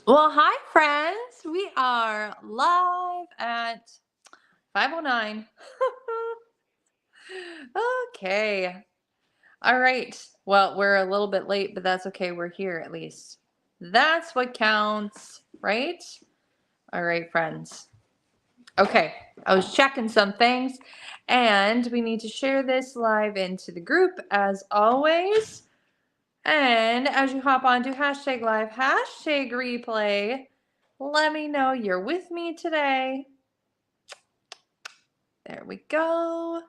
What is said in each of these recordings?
Well, hi, friends. We are live at 5:09. Okay. All right. Well, we're a little bit late, but that's okay. We're here at least. That's what counts, right? All right, friends. Okay. I was checking some things, and we need to share this live into the group as always. And as you hop onto hashtag live, hashtag replay, let me know you're with me today. There we go.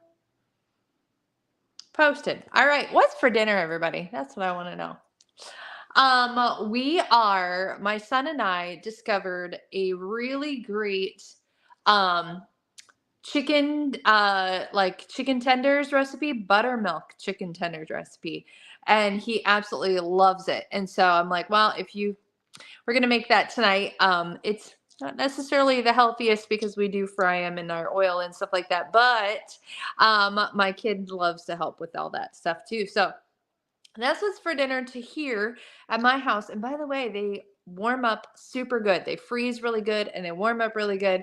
Posted. All right. What's for dinner, everybody? That's what I want to know. My son and I discovered a really great um chicken like chicken tenders recipe, buttermilk chicken tenders recipe. And he absolutely loves it. And so I'm like, well, we're gonna make that tonight. It's not necessarily the healthiest because we do fry them in our oil and stuff like that. But my kid loves to help with all that stuff too. So that's what's for dinner to here at my house. And by the way, they warm up super good. They freeze really good and they warm up really good.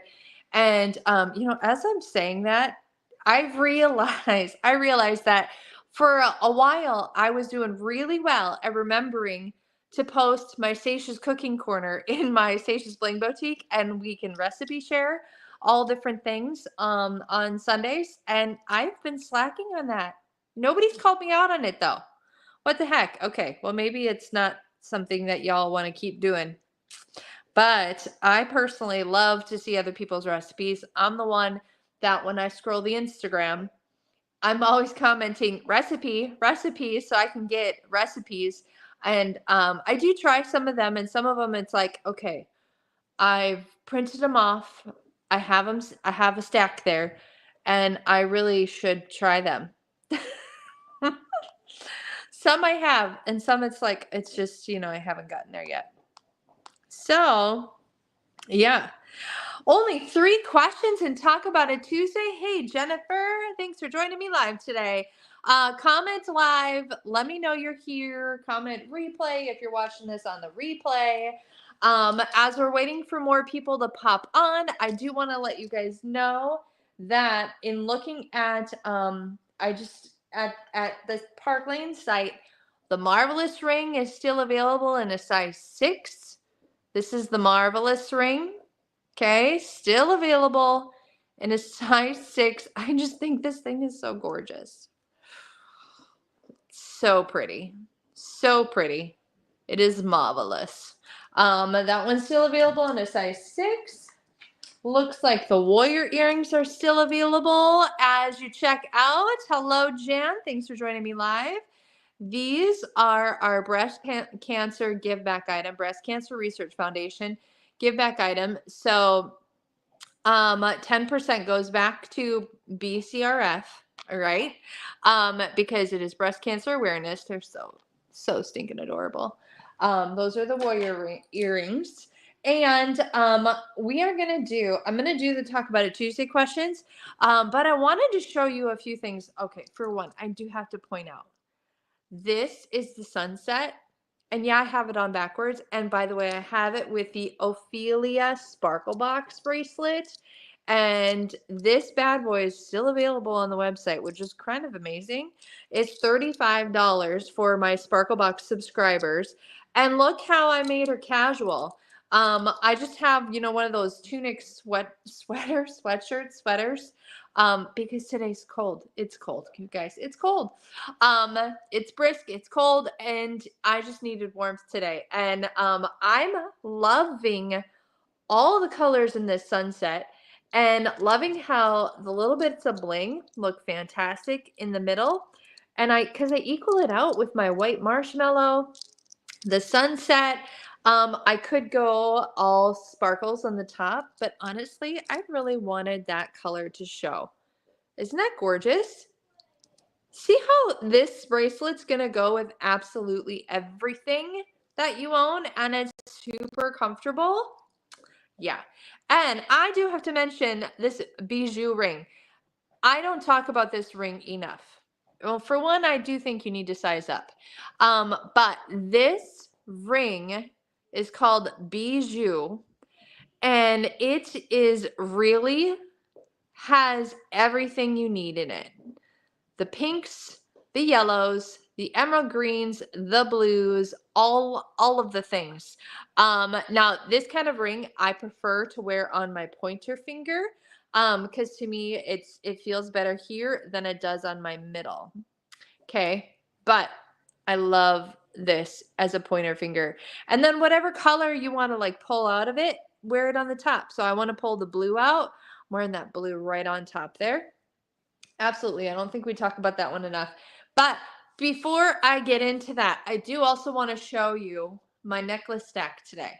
And as I'm saying that, I realized that for a while I was doing really well at remembering to post my Seisha's cooking corner in my Seisha's Bling Boutique, and we can recipe share all different things on Sundays. And I've been slacking on that. Nobody's called me out on it though. What the heck? Okay, well, maybe it's not something that y'all want to keep doing. But I personally love to see other people's recipes. I'm the one that when I scroll the Instagram, I'm always commenting recipes, so I can get recipes. And I do try some of them, and some of them it's like, okay, I've printed them off. I have them. I have a stack there, and I really should try them. Some I have, and some it's like it's just, I haven't gotten there yet. So, yeah. Only 3 questions and talk about it Tuesday. Hey, Jennifer, thanks for joining me live today. Comment live. Let me know you're here. Comment replay if you're watching this on the replay. As we're waiting for more people to pop on, I do want to let you guys know that in looking at, at the Park Lane site, the Marvelous ring is still available in a size 6. This is the Marvelous ring. Okay, still available in a size 6. I just think this thing is so gorgeous. So pretty. So pretty. It is marvelous. That one's still available in a size 6. Looks like the warrior earrings are still available as you check out. Hello, Jan. Thanks for joining me live. These are our breast cancer give back item, Breast Cancer Research Foundation give back item. So 10% goes back to BCRF, all right? Because it is breast cancer awareness. They're so stinking adorable. Those are the warrior earrings. And I'm going to do the Talk About It Tuesday questions. But I wanted to show you a few things. Okay, for one, I do have to point out, this is the sunset. And yeah, I have it on backwards. And by the way, I have it with the Ophelia Sparkle Box bracelet. And this bad boy is still available on the website, which is kind of amazing. It's $35 for my Sparkle Box subscribers. And look how I made her casual. I just have, one of those tunic sweaters, because today's cold. It's cold, you guys. It's cold. It's brisk, it's cold, and I just needed warmth today. And I'm loving all the colors in this sunset and loving how the little bits of bling look fantastic in the middle. And because I equal it out with my white marshmallow, the sunset. I could go all sparkles on the top, but honestly, I really wanted that color to show. Isn't that gorgeous? See how this bracelet's going to go with absolutely everything that you own, and it's super comfortable? Yeah. And I do have to mention this bijou ring. I don't talk about this ring enough. Well, for one, I do think you need to size up. But this ring is called Bijou, and it is really has everything you need in it. The pinks, the yellows, the emerald greens, the blues, all of the things. Now this kind of ring I prefer to wear on my pointer finger, because to me it feels better here than it does on my middle. Okay, but I love this as a pointer finger. And then whatever color you want to like pull out of it, wear it on the top. So I want to pull the blue out. I'm wearing that blue right on top there. Absolutely. I don't think we talk about that one enough. But before I get into that, I do also want to show you my necklace stack today.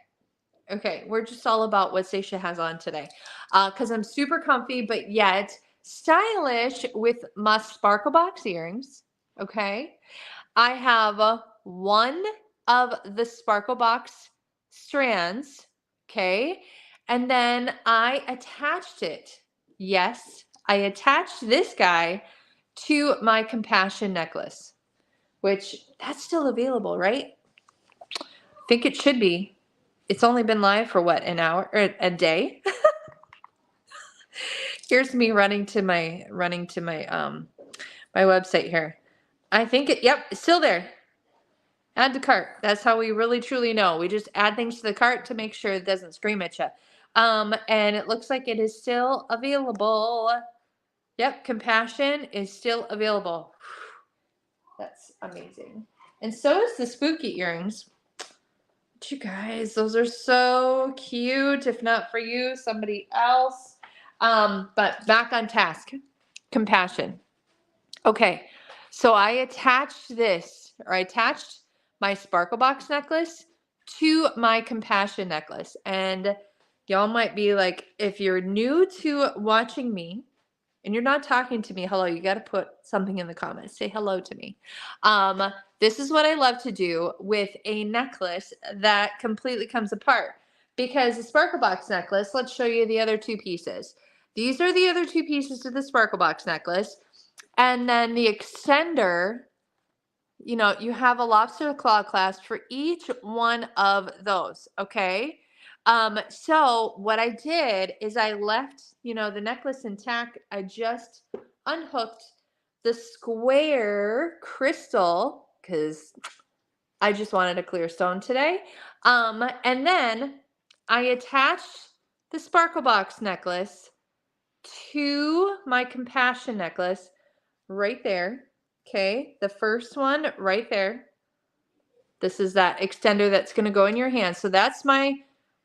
Okay, we're just all about what Stacia has on today. Because I'm super comfy, but yet stylish with my sparkle box earrings. Okay. I have one of the sparkle box strands. Okay. And then I attached it. Yes, I attached this guy to my compassion necklace, which that's still available, right? I think it should be. It's only been live for what, an hour or a day? Here's me running to my my website here. I think yep, it's still there. Add to cart. That's how we really truly know. We just add things to the cart to make sure it doesn't scream at you. And it looks like it is still available. Yep, compassion is still available. That's amazing. And so is the spooky earrings. But you guys, those are so cute. If not for you, somebody else. But back on task. Compassion. Okay, so I attached this, or I attached my Sparkle Box necklace to my Compassion necklace. And y'all might be like, if you're new to watching me and you're not talking to me, hello, you got to put something in the comments. Say hello to me. This is what I love to do with a necklace that completely comes apart. Because the Sparkle Box necklace, let's show you the other two pieces. These are the other two pieces to the Sparkle Box necklace. And then the extender, you know, you have a lobster claw clasp for each one of those, okay? So what I did is I left, you know, the necklace intact. I just unhooked the square crystal because I just wanted a clear stone today. And then I attached the Sparkle Box necklace to my Compassion necklace right there. Okay, the first one right there. This is that extender that's going to go in your hand. So that's my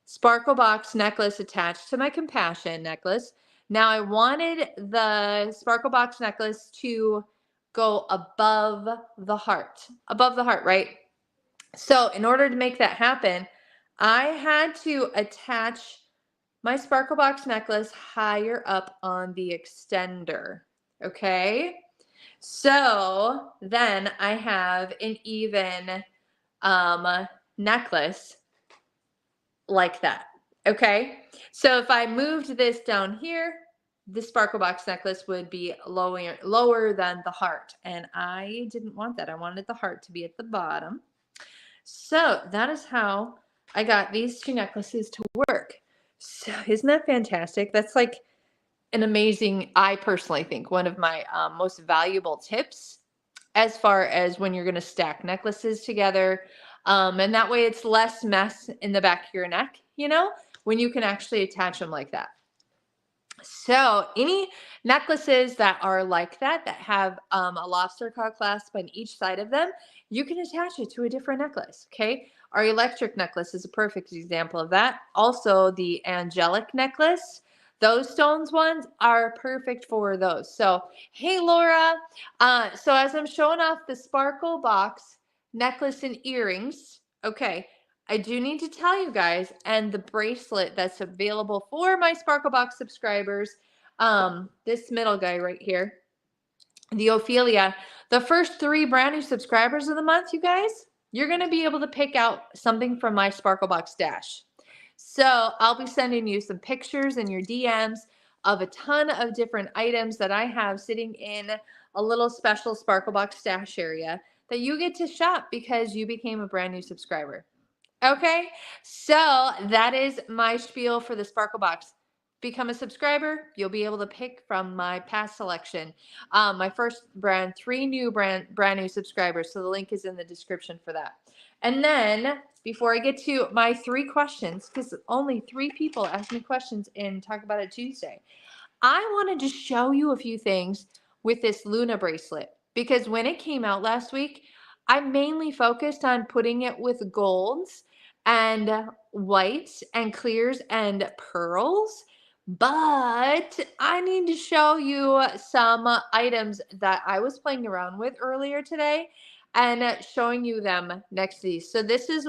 Sparkle Box necklace attached to my Compassion necklace. Now I wanted the Sparkle Box necklace to go above the heart. Above the heart, right? So in order to make that happen, I had to attach my Sparkle Box necklace higher up on the extender. Okay? So then I have an even necklace like that. Okay. So if I moved this down here, the Sparkle Box necklace would be lower than the heart. And I didn't want that. I wanted the heart to be at the bottom. So that is how I got these two necklaces to work. So isn't that fantastic? That's like an amazing, I personally think, one of my most valuable tips as far as when you're going to stack necklaces together. And that way it's less mess in the back of your neck, you know, when you can actually attach them like that. So any necklaces that are like that have a lobster claw clasp on each side of them, you can attach it to a different necklace, okay? Our electric necklace is a perfect example of that. Also, the angelic necklace, those stones ones are perfect for those. So, hey, Laura. So as I'm showing off the Sparkle Box necklace and earrings, okay, I do need to tell you guys, and the bracelet that's available for my Sparkle Box subscribers, this middle guy right here, the Ophelia, the first 3 brand new subscribers of the month, you guys, you're going to be able to pick out something from my Sparkle Box stash. So I'll be sending you some pictures in your DMs of a ton of different items that I have sitting in a little special Sparkle Box stash area that you get to shop because you became a brand new subscriber. Okay, so that is my spiel for the Sparkle Box. Become a subscriber. You'll be able to pick from my past selection. My first brand, brand new subscribers. So the link is in the description for that. And then before I get to my 3 questions, because only 3 people asked me questions in Talk About It Tuesday, I wanted to show you a few things with this Luna bracelet because when it came out last week, I mainly focused on putting it with golds and whites and clears and pearls. But I need to show you some items that I was playing around with earlier today and showing you them next to these. So this is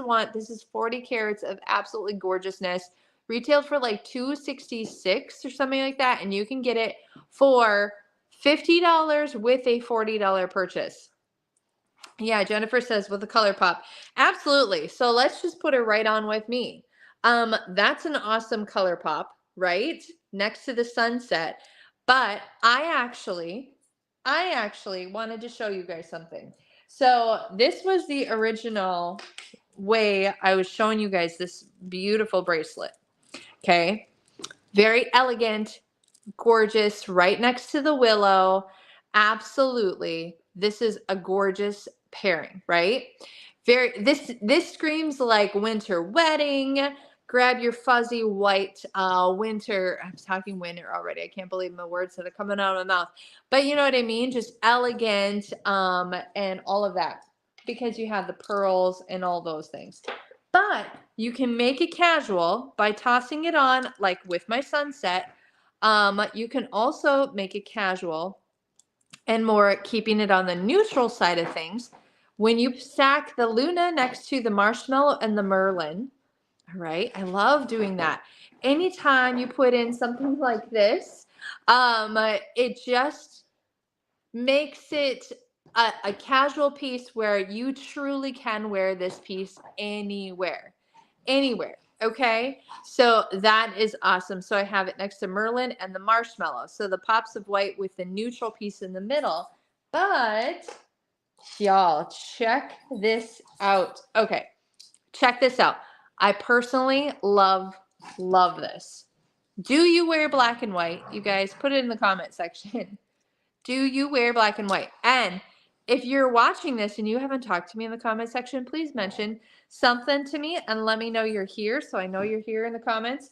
40 carats of absolutely gorgeousness, retailed for like $266 or something like that, and you can get it for $50 with a $40 purchase. Yeah, Jennifer says with the color pop. Absolutely. So let's just put it right on with me. That's an awesome color pop, right? Next to the sunset. But I actually wanted to show you guys something. So this was the original way I was showing you guys this beautiful bracelet. Okay. Very elegant, gorgeous, right next to the willow. Absolutely. This is a gorgeous pairing, right? This screams like winter wedding. Grab your fuzzy white winter. I'm talking winter already. I can't believe the words that are coming out of my mouth. But you know what I mean? Just elegant and all of that. Because you have the pearls and all those things. But you can make it casual by tossing it on like with my sunset. You can also make it casual and more keeping it on the neutral side of things when you stack the Luna next to the marshmallow and the Merlin. All right, I love doing that. Anytime you put in something like this, it just makes it a casual piece where you truly can wear this piece anywhere. Okay, so that is awesome. So I have it next to Merlin and the marshmallow. So the pops of white with the neutral piece in the middle. But y'all, check this out. Okay, check this out. I personally love this. Do you wear black and white? You guys put it in the comment section. Do you wear black and white? And if you're watching this and you haven't talked to me in the comment section, please mention something to me and let me know you're here so I know you're here in the comments.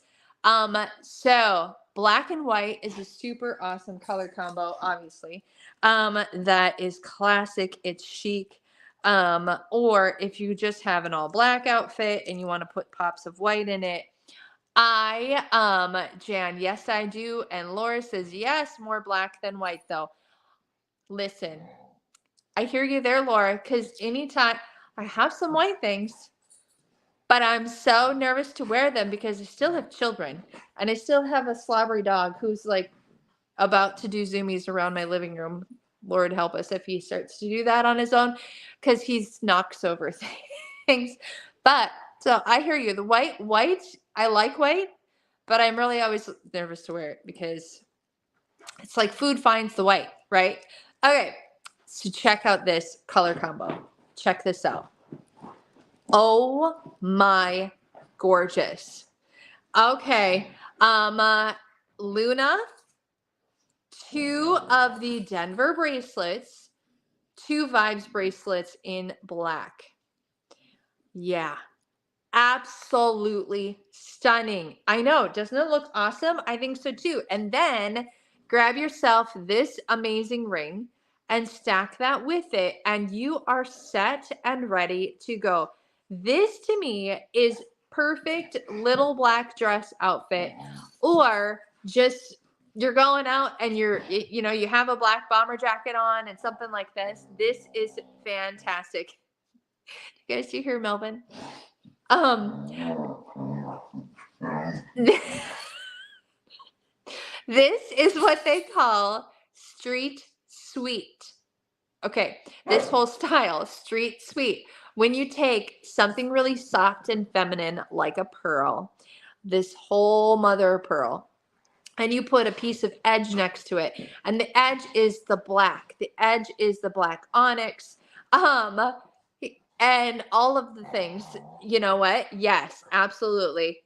So black and white is a super awesome color combo, obviously. That is classic. It's chic. Or if you just have an all black outfit and you want to put pops of white in it, Jan, yes, I do. And Laura says, yes, more black than white though. Listen, I hear you there, Laura, because anytime I have some white things, but I'm so nervous to wear them because I still have children and I still have a slobbery dog who's like about to do zoomies around my living room. Lord help us if he starts to do that on his own because he knocks over things. But so I hear you. The white, I like white, but I'm really always nervous to wear it because it's like food finds the white, right? Okay, so check out this color combo. Check this out. Oh my gorgeous. Okay, Luna, 2 of the Denver bracelets, 2 Vibes bracelets in black. Yeah, absolutely stunning. I know, doesn't it look awesome? I think so too. And then grab yourself this amazing ring and stack that with it, and you are set and ready to go. This to me is perfect little black dress outfit, or just you're going out and you have a black bomber jacket on and something like this. This is fantastic. You guys, do you hear Melvin? This is what they call street sweet. Okay, this whole style, street sweet. When you take something really soft and feminine like a pearl, this whole mother of pearl, and you put a piece of edge next to it, and the edge is the black. The edge is the black onyx. and all of the things. You know what? Yes, absolutely.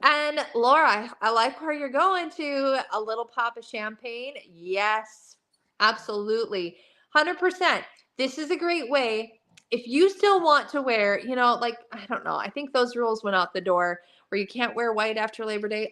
And Laura, I like where you're going to. A little pop of champagne. Yes, absolutely. 100%. This is a great way. If you still want to wear, like, I don't know, I think those rules went out the door where you can't wear white after Labor Day.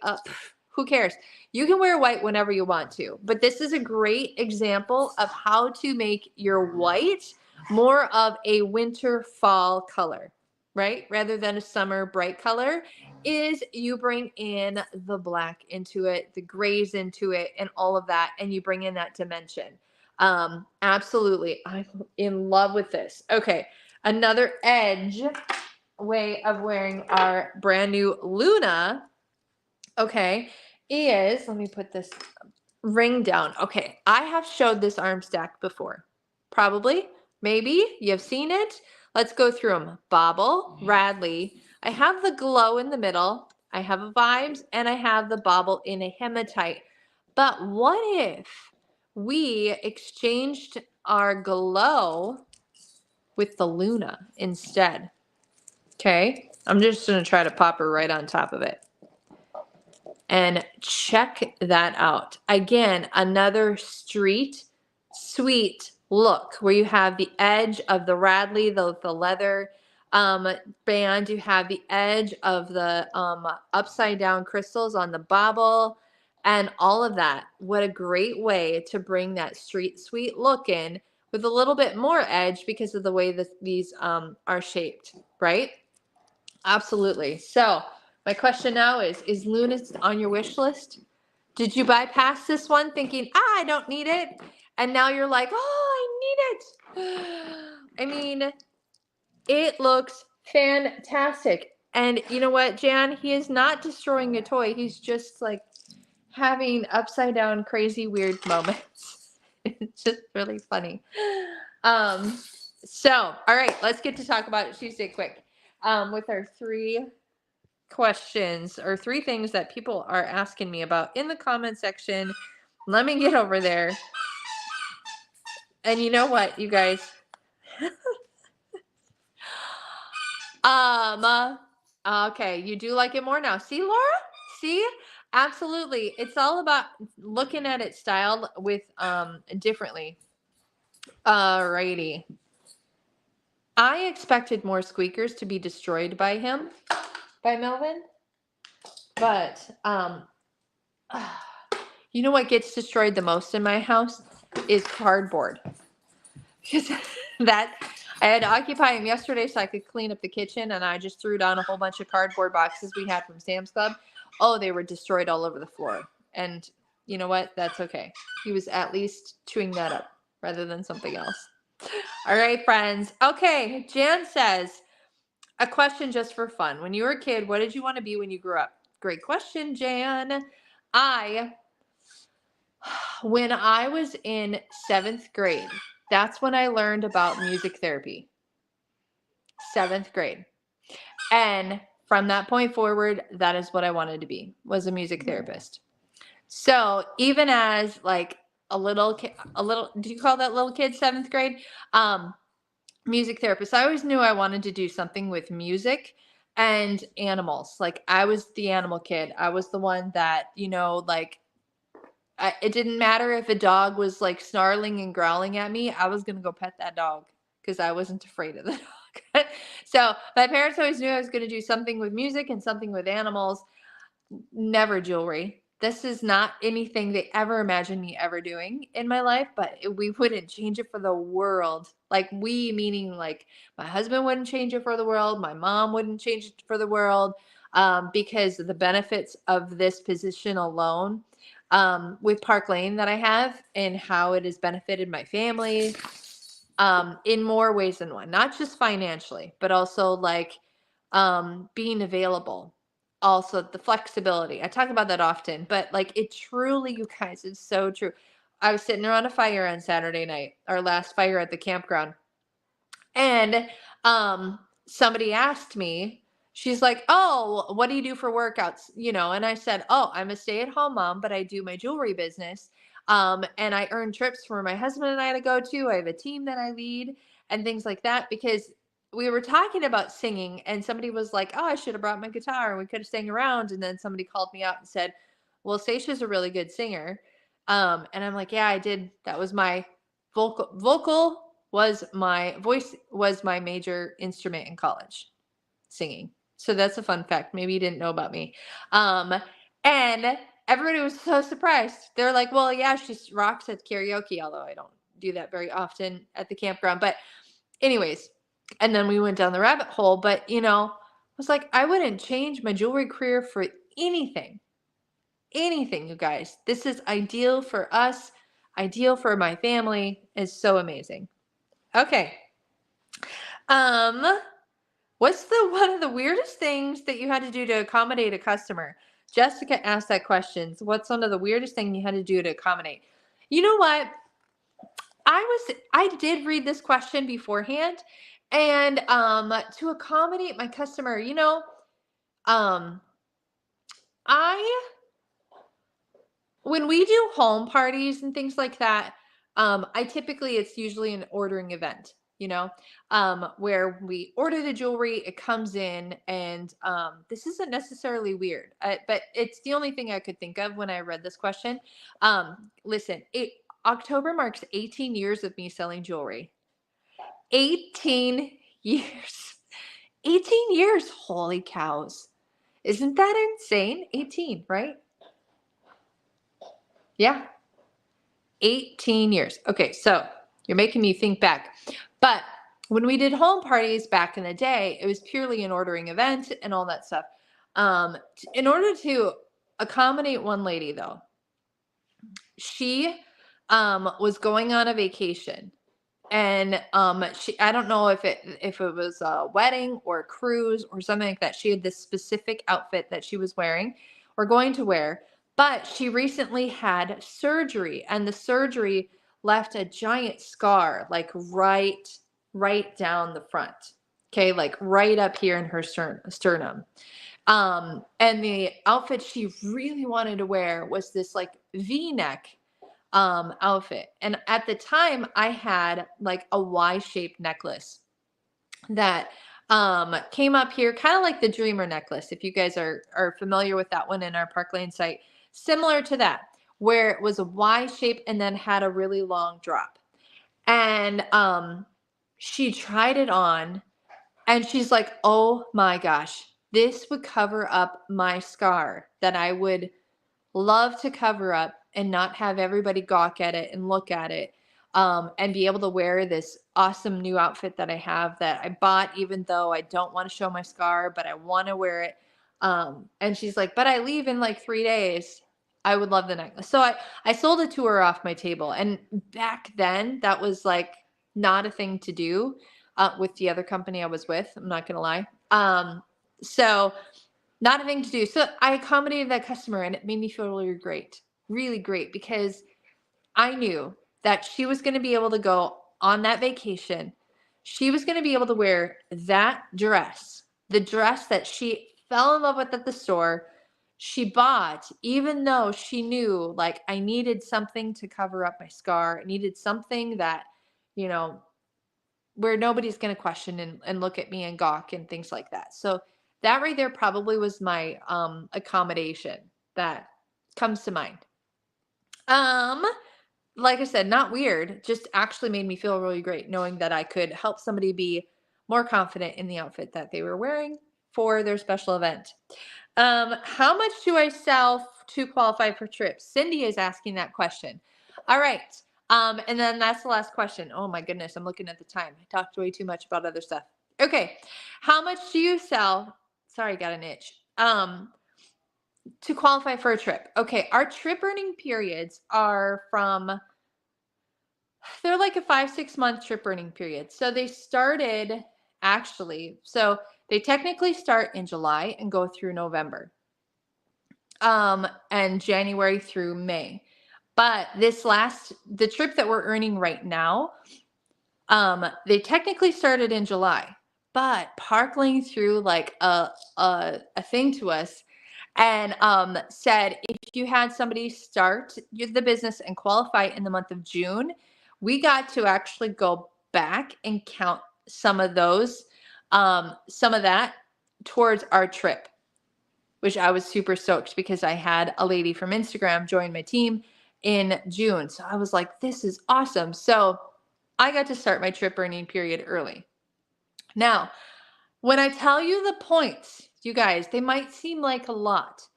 Who cares? You can wear white whenever you want to. But this is a great example of how to make your white more of a winter fall color, right? Rather than a summer bright color, is you bring in the black into it, the grays into it, and all of that, and you bring in that dimension. Absolutely. I'm in love with this. Okay. Another edge way of wearing our brand new Luna, okay, is, let me put this ring down. Okay. I have showed this arm stack before. Probably, maybe you've seen it. Let's go through them. Bobble, Radley. I have the glow in the middle. I have a vibes, and I have the bobble in a hematite. But what if we exchanged our glow with the Luna instead? Okay. I'm just going to try to pop her right on top of it. And check that out. Again, another street sweet look where you have the edge of the Radley, the leather band. You have the edge of the upside down crystals on the bobble and all of that. What a great way to bring that street sweet look in with a little bit more edge because of the way that these are shaped, right? Absolutely. So my question now is Luna on your wish list? Did you bypass this one thinking, I don't need it? And now you're like, oh, I need it. I mean, it looks fantastic. And you know what, Jan? He is not destroying a toy. He's just like having upside down, crazy, weird moments. It's just really funny. So, all right, let's get to talk about it Tuesday quick. With our 3 questions or 3 things that people are asking me about in the comment section. Let me get over there. And you know what, you guys? Okay, you do like it more now. See, Laura? See? Absolutely. It's all about looking at it styled with differently. Alrighty. I expected more squeakers to be destroyed by Melvin. But you know what gets destroyed the most in my house is cardboard. Because that I had to occupy him yesterday so I could clean up the kitchen, and I just threw down a whole bunch of cardboard boxes we had from Sam's Club. Oh, they were destroyed all over the floor. And you know what? That's okay. He was at least chewing that up rather than something else. All right, friends. Okay, Jan says, a question just for fun. When you were a kid, what did you want to be when you grew up? Great question, Jan. When I was in 7th grade, that's when I learned about music therapy. 7th grade. And from that point forward, that is what I wanted to be, was a music therapist. So even as like a little, do you call that little kid 7th grade? Music therapist. I always knew I wanted to do something with music and animals. Like I was the animal kid. I was the one that, like it didn't matter if a dog was like snarling and growling at me. I was going to go pet that dog because I wasn't afraid of the dog. So my parents always knew I was going to do something with music and something with animals, never jewelry. This is not anything they ever imagined me ever doing in my life, but we wouldn't change it for the world. Like we, meaning like my husband wouldn't change it for the world. My mom wouldn't change it for the world because of the benefits of this position alone with Park Lane that I have and how it has benefited my family in more ways than one, not just financially, but also like being available. Also the flexibility. I talk about that often, but like it truly, you guys, is so true. I was sitting around a fire on Saturday night, our last fire at the campground. And somebody asked me, she's like, oh, what do you do for workouts? And I said, oh, I'm a stay-at-home mom, but I do my jewelry business. And I earn trips for my husband and I to go to. I have a team that I lead and things like that because we were talking about singing, and somebody was like, "Oh, I should have brought my guitar and we could have sang around." And then somebody called me out and said, "Well, Seisha's a really good singer." And I'm like, "Yeah, I did. That was my vocal was my voice was my major instrument in college, singing." So that's a fun fact. Maybe you didn't know about me. Um, and everybody was so surprised. They're like, "Well, yeah, she rocks at karaoke, although I don't do that very often at the campground." But anyways, and then we went down the rabbit hole, but I was like, I wouldn't change my jewelry career for anything. Anything, you guys. This is ideal for us, ideal for my family. Is so amazing. Okay. Um, what's the one of the weirdest things that you had to do to accommodate a customer? Jessica asked that question. So what's one of the weirdest thing you had to do to accommodate? You know what? I did read this question beforehand, and to accommodate my customer, um I when we do home parties and things like that, I typically it's usually an ordering event, where we order the jewelry, it comes in, and this isn't necessarily weird, but it's the only thing I could think of when I read this question. Listen, October marks 18 years of me selling jewelry. 18 years. 18 years. Holy cows. Isn't that insane? 18, right? Yeah. 18 years. Okay, so you're making me think back. But when we did home parties back in the day, it was purely an ordering event and all that stuff. In order to accommodate one lady, though, she was going on a vacation, and I don't know if it was a wedding or a cruise or something like that. She had this specific outfit that she was wearing or going to wear, but she recently had surgery, and the surgery left a giant scar, like right down the front. Okay, like right up here in her sternum. And the outfit she really wanted to wear was this like V-neck outfit. And at the time I had like a Y-shaped necklace that came up here, kind of like the Dreamer necklace. If you guys are familiar with that one in our Park Lane site, similar to that, where it was a Y shape and then had a really long drop. And she tried it on, and she's like, "Oh my gosh, this would cover up my scar that I would love to cover up and not have everybody gawk at it and look at it, and be able to wear this awesome new outfit that I have that I bought, even though I don't want to show my scar, but I want to wear it." And she's like, "But I leave in like 3 days. I would love the necklace." So I sold it to her off my table. And back then, that was like not a thing to do with the other company I was with. I'm not going to lie. So not a thing to do. So I accommodated that customer, and it made me feel really great, because I knew that she was going to be able to go on that vacation. She was going to be able to wear that dress, the dress that she fell in love with at the store. She bought, even though she knew, like, I needed something to cover up my scar. I needed something that, you know, where nobody's going to question and look at me and gawk and things like that. So that right there probably was my accommodation that comes to mind. Um, like I said, not weird, just actually made me feel really great knowing that I could help somebody be more confident in the outfit that they were wearing for their special event. How much do I sell to qualify for trips? Cindy is asking that question. All right. And then that's the last question. Oh my goodness, I'm looking at the time. I talked way too much about other stuff. Okay. How much do you sell? Sorry, got an itch. To qualify for a trip. Okay, our trip earning periods are they're like a 5-6 month trip earning period. So they started so they technically start in July and go through November. And January through May. But the trip that we're earning right now, they technically started in July, but Park Lane threw like a thing to us, and said if you had somebody start the business and qualify in the month of June, we got to actually go back and count some of those some of that towards our trip, which I was super stoked because I had a lady from Instagram join my team in June. So I was like, this is awesome. So I got to start my trip earning period early. Now, when I tell you the points, you guys, they might seem like a lot,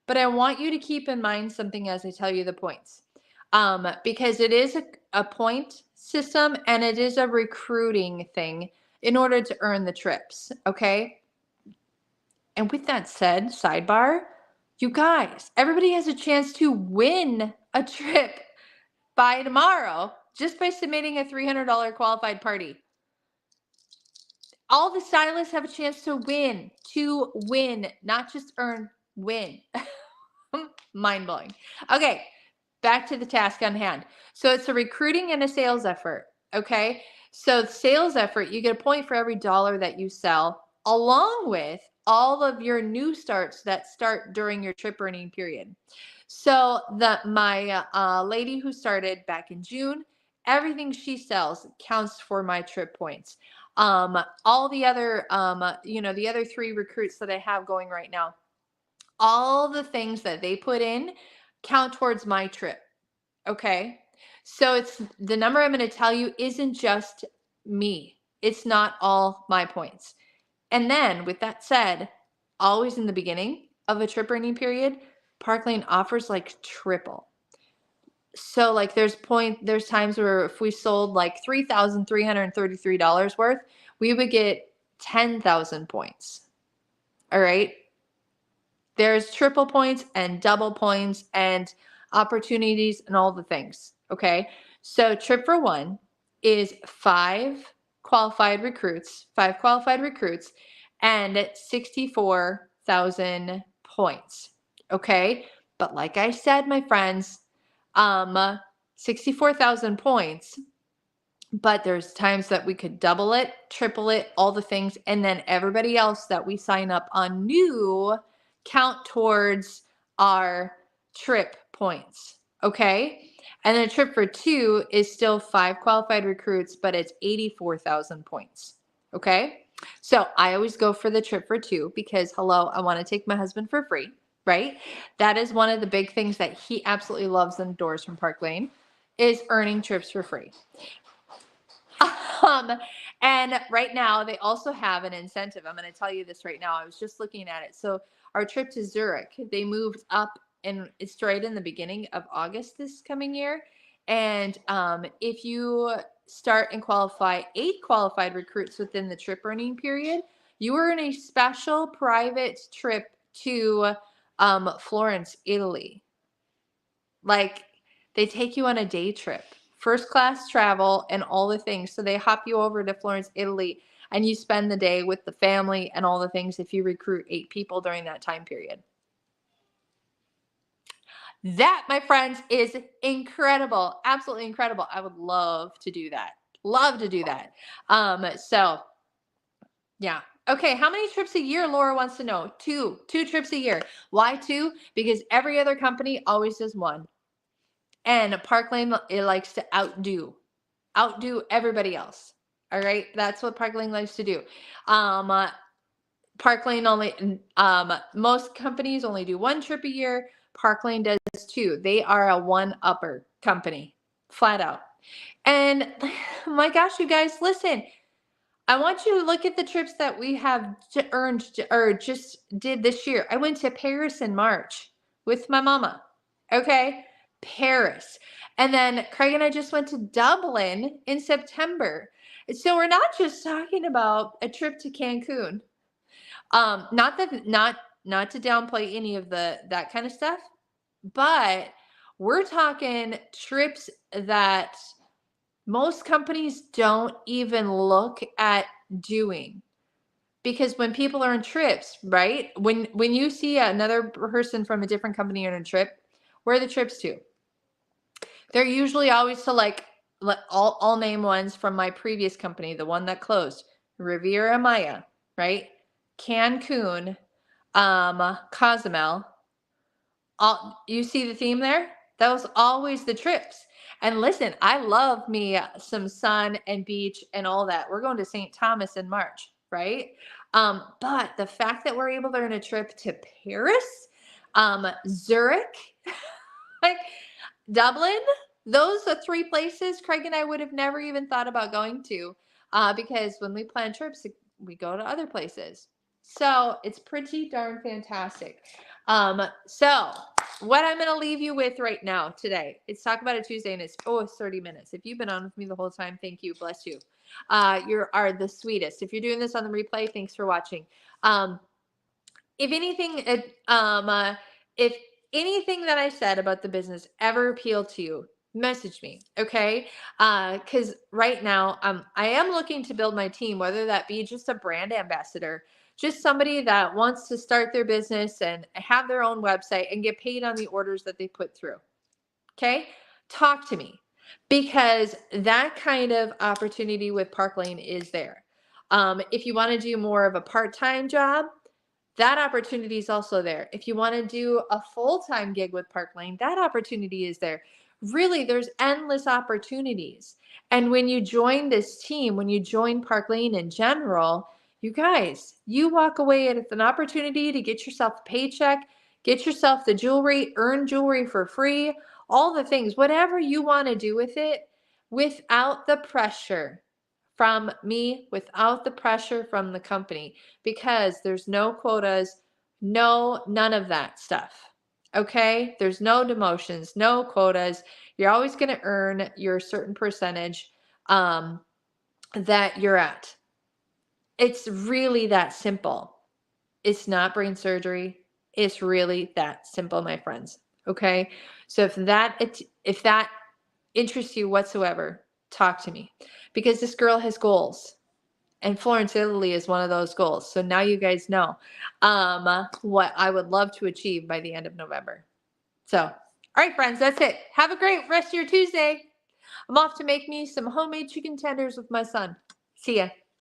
but I want you to keep in mind something as I tell you the points. Because it is a point system and it is a recruiting thing in order to earn the trips. Okay. And with that said, sidebar, you guys, everybody has a chance to win a trip by tomorrow just by submitting a $300 qualified party. All the stylists have a chance to win, not just earn, win. Mind blowing. Okay, back to the task on hand. So it's a recruiting and a sales effort. Okay, so sales effort, you get a point for every dollar that you sell, along with all of your new starts that start during your trip earning period. So my lady who started back in June, everything she sells counts for my trip points. All the other the other 3 recruits that I have going right now, all the things that they put in count towards my trip. Okay. So it's the number I'm going to tell you isn't just me. It's not all my points. And then with that said, always in the beginning of a trip earning period, Parklane offers like triple. So like there's times where if we sold like $3,333 worth, we would get 10,000 points. All right. There's triple points and double points and opportunities and all the things. Okay. So trip for one is 5 qualified recruits and 64,000 points. Okay. But like I said, my friends, 64,000 points, but there's times that we could double it, triple it, all the things. And then everybody else that we sign up on new count towards our trip points. Okay. And then trip for 2 is still 5 qualified recruits, but it's 84,000 points. Okay. So I always go for the trip for 2 because hello, I want to take my husband for free, right? That is one of the big things that he absolutely loves and adores from Parklane is earning trips for free. And right now they also have an incentive. I'm going to tell you this right now. I was just looking at it. So our trip to Zurich, they moved up and it's right in the beginning of August this coming year. And if you start and qualify 8 qualified recruits within the trip earning period, you earn a special private trip to Florence, Italy. Like they take you on a day trip. First class travel and all the things. So they hop you over to Florence, Italy, and you spend the day with the family and all the things if you recruit 8 people during that time period. That, my friends, is incredible. Absolutely incredible. I would love to do that. Love to do that. So yeah. Okay, how many trips a year? Laura wants to know. 2 trips a year. Why 2? Because every other company always does 1. And Parklane, it likes to outdo everybody else. All right, that's what Parklane likes to do. Parklane only, most companies only do 1 trip a year. Parklane does 2. They are a 1-upper company, flat out. And my gosh, you guys, listen. I want you to look at the trips that we have earned or just did this year. I went to Paris in March with my mama. Okay. Paris. And then Craig and I just went to Dublin in September. So we're not just talking about a trip to Cancun. Not to downplay any of that kind of stuff, but we're talking trips that most companies don't even look at doing. Because when people are on trips, right? When you see another person from a different company on a trip, where are the trips to? They're usually always to like I'll name ones from my previous company, the one that closed, Riviera Maya, right? Cancun, Cozumel. You see the theme there? That was always the trips. And listen, I love me some sun and beach and all that. We're going to St. Thomas in March. right? But the fact that we're able to earn a trip to Paris, Zurich, like Dublin, those are three places Craig and I would have never even thought about going to, because when we plan trips, we go to other places. So it's pretty darn fantastic. So what I'm going to leave you with right now today, it's Talk About It Tuesday, and it's 30 minutes. If you've been on with me the whole time, thank you. Bless you. You are the sweetest. If you're doing this on the replay, thanks for watching. If anything, if anything that I said about the business ever appealed to you, message me, okay? Because right now, I am looking to build my team, whether that be just a brand ambassador, just somebody that wants to start their business and have their own website and get paid on the orders that they put through. Okay? Talk to me, because that kind of opportunity with Park Lane is there. If you want to do more of a part-time job, that opportunity is also there. If you want to do a full-time gig with Park Lane, that opportunity is there. Really, there's endless opportunities. And when you join this team, when you join Park Lane in general, you guys, you walk away with an opportunity to get yourself a paycheck, get yourself the jewelry, earn jewelry for free, all the things, whatever you want to do with it, without the pressure from me, without the pressure from the company, because there's no quotas, none of that stuff. Okay? There's no demotions, no quotas. You're always going to earn your certain percentage that you're at. It's really that simple. It's not brain surgery. It's really that simple, my friends. Okay? So if that interests you whatsoever, talk to me, because this girl has goals. And Florence, Italy is one of those goals. So now you guys know what I would love to achieve by the end of November. So, all right, friends, that's it. Have a great rest of your Tuesday. I'm off to make me some homemade chicken tenders with my son. See ya.